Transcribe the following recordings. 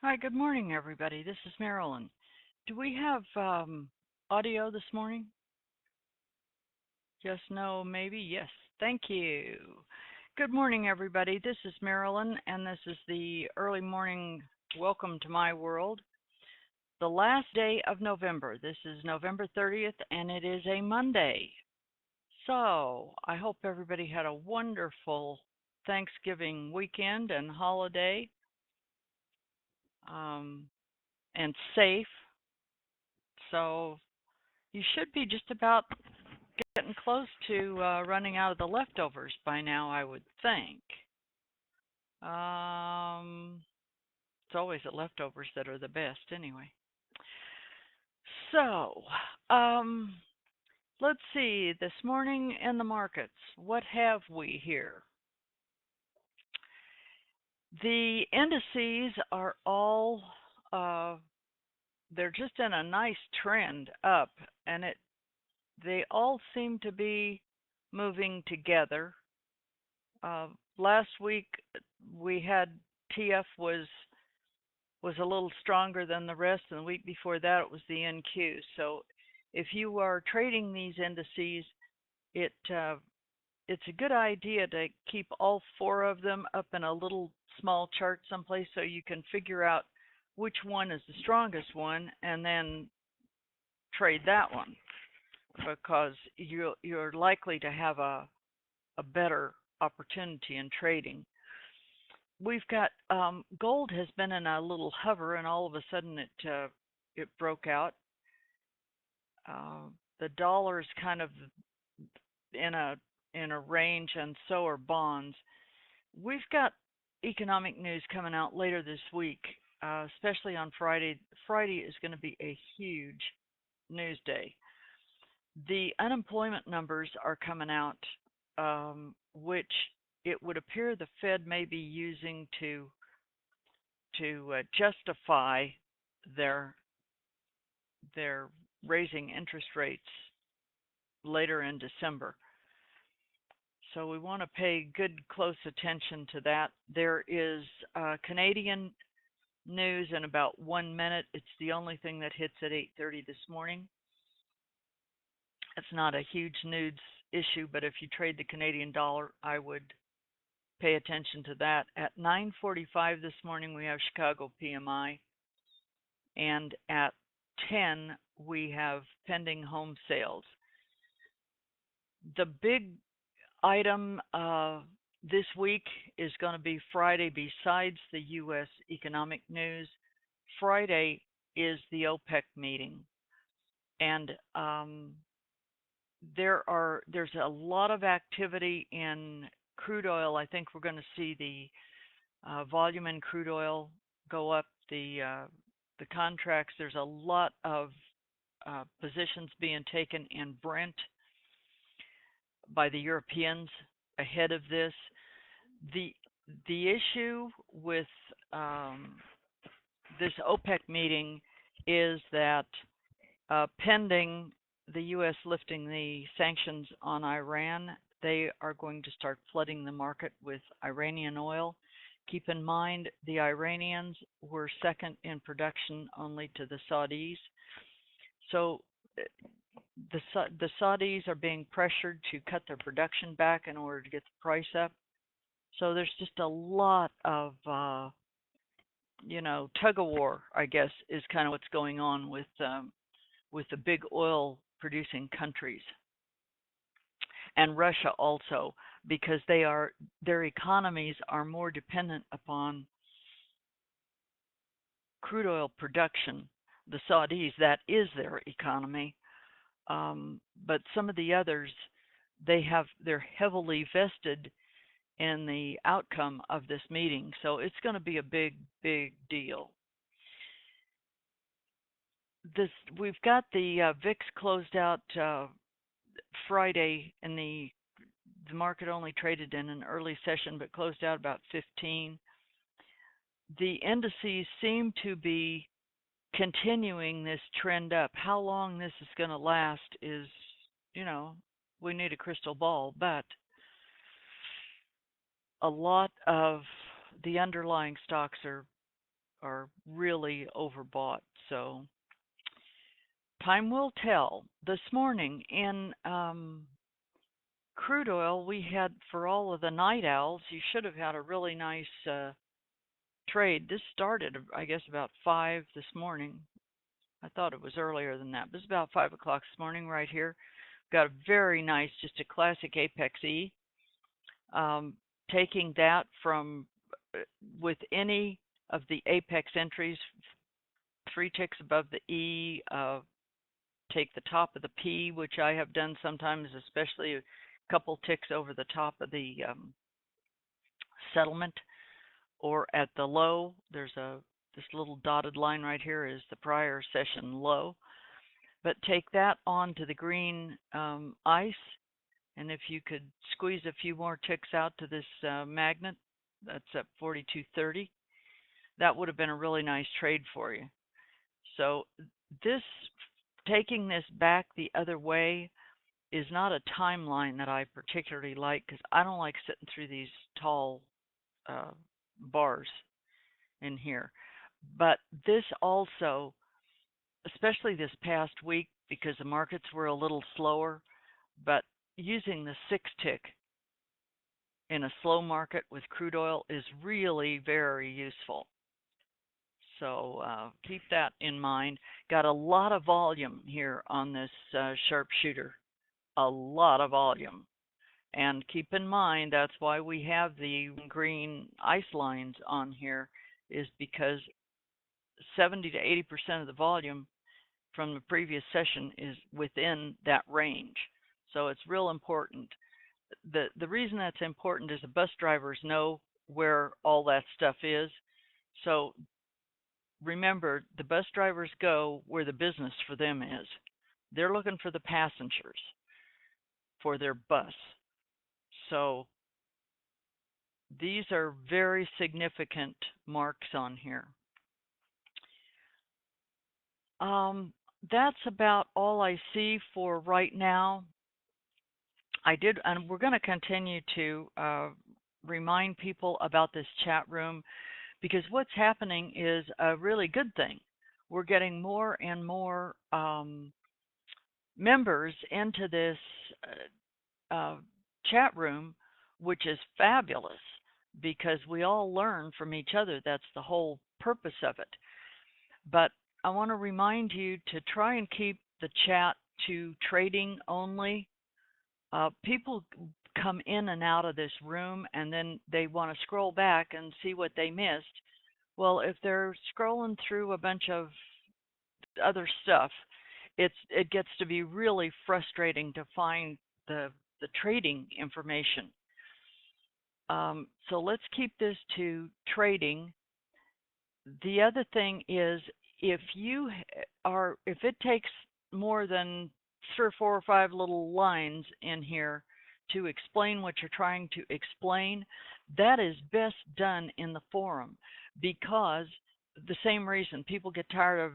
Hi, good morning, everybody. This is Marilyn. Do we have audio this morning? Yes, no, maybe? Yes. Thank you. Good morning, everybody. This is Marilyn, and this is the early morning welcome to my world. The last day of November. This is November 30th, and it is a Monday. So I hope everybody had a wonderful Thanksgiving weekend and holiday um, and safe. So you should be just about getting close to running out of the leftovers by now, I would think. It's always the leftovers that are the best, anyway. So, um, let's see. This morning in the markets, what have we here? The indices are all they're just in a nice trend up, and they all seem to be moving together. Uh, Last week we had TF was a little stronger than the rest, and the week before that it was the NQ. So if you are trading these indices, it it's a good idea to keep all four of them up in a little small chart someplace so you can figure out which one is the strongest one and then trade that one because you're likely to have a better opportunity in trading. We've got gold has been in a little hover, and all of a sudden it broke out. The dollar is kind of in a range, and so are bonds. We've got economic news coming out later this week, especially on Friday. Friday is going to be a huge news day. The unemployment numbers are coming out, which it would appear the Fed may be using to justify their their raising interest rates later in December. So we want to pay good close attention to that. There is Canadian news in about 1 minute. It's the only thing that hits at 8:30 this morning. It's not a huge news issue, but if you trade the Canadian dollar, I would pay attention to that. At 9:45 this morning, we have Chicago PMI, and at 10 we have pending home sales. The big item this week is going to be Friday. Besides the U.S. economic news, Friday is the OPEC meeting, and there's a lot of activity in crude oil. I think we're going to see the volume in crude oil go up. The contracts. There's a lot of positions being taken in Brent by the Europeans ahead of this. The the issue with this OPEC meeting is that pending the U.S. lifting the sanctions on Iran, they are going to start flooding the market with Iranian oil. Keep in mind, the Iranians were second in production only to the Saudis. So the Saudis are being pressured to cut their production back in order to get the price up. So there's just a lot of tug of war, I guess, is kind of what's going on with the big oil producing countries and Russia also, because their economies are more dependent upon crude oil production. The Saudis, that is their economy, but some of the others, they're heavily vested in the outcome of this meeting. So it's going to be a big, big deal. We've got the VIX closed out Friday, and the market only traded in an early session, but closed out about 15. The indices seem to be continuing this trend up. How long this is going to last is, we need a crystal ball, but a lot of the underlying stocks are really overbought. So time will tell. This morning in crude oil, we had for all of the night owls, you should have had a really nice trade. This started, I guess, about 5 this morning. I thought it was earlier than that, but it's about 5 o'clock this morning right here. Got a very nice, just a classic Apex E. Um, Taking that from with any of the Apex entries, 3 ticks above the E, take the top of the P, which I have done sometimes, especially a couple ticks over the top of the settlement, or at the low. There's this little dotted line right here is the prior session low. But take that onto the green ice, and if you could squeeze a few more ticks out to this magnet, that's at 42.30. That would have been a really nice trade for you. So this, taking this back the other way, is not a timeline that I particularly like, because I don't like sitting through these tall bars in here. But this also, especially this past week, because the markets were a little slower, but using the 6-tick in a slow market with crude oil is really very useful. So keep that in mind. Got a lot of volume here on this sharpshooter. A lot of volume. And keep in mind, that's why we have the green ice lines on here, is because 70 to 80% of the volume from the previous session is within that range. So it's real important. The reason that's important is the bus drivers know where all that stuff is. So remember, the bus drivers go where the business for them is. They're looking for the passengers for their bus. So these are very significant marks on here. That's about all I see for right now. And we're going to continue to remind people about this chat room, because what's happening is a really good thing. We're getting more and more members into this chat room, which is fabulous, because we all learn from each other. That's the whole purpose of it. But I want to remind you to try and keep the chat to trading only. People come in and out of this room, and then they want to scroll back and see what they missed. Well, if they're scrolling through a bunch of other stuff, it gets to be really frustrating to find the trading information. So let's keep this to trading. The other thing is, if it takes more than 3 or 4 or 5 little lines in here to explain what you're trying to explain, that is best done in the forum, because the same reason people get tired of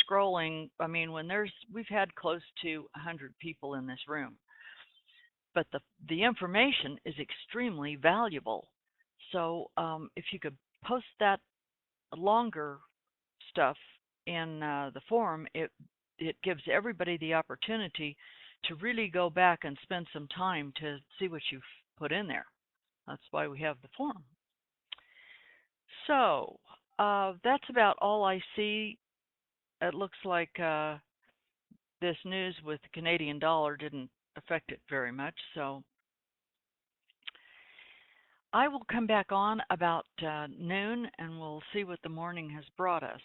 scrolling. I mean, we've had close to 100 people in this room, but the information is extremely valuable. So if you could post that longer stuff in the forum, it gives everybody the opportunity to really go back and spend some time to see what you've put in there. That's why we have the forum. So that's about all I see. It looks like this news with the Canadian dollar didn't affect it very much. So I will come back on about noon, and we'll see what the morning has brought us.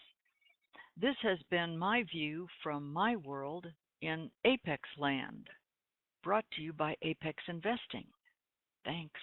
This has been my view from my world in Apex land, brought to you by Apex Investing. Thanks.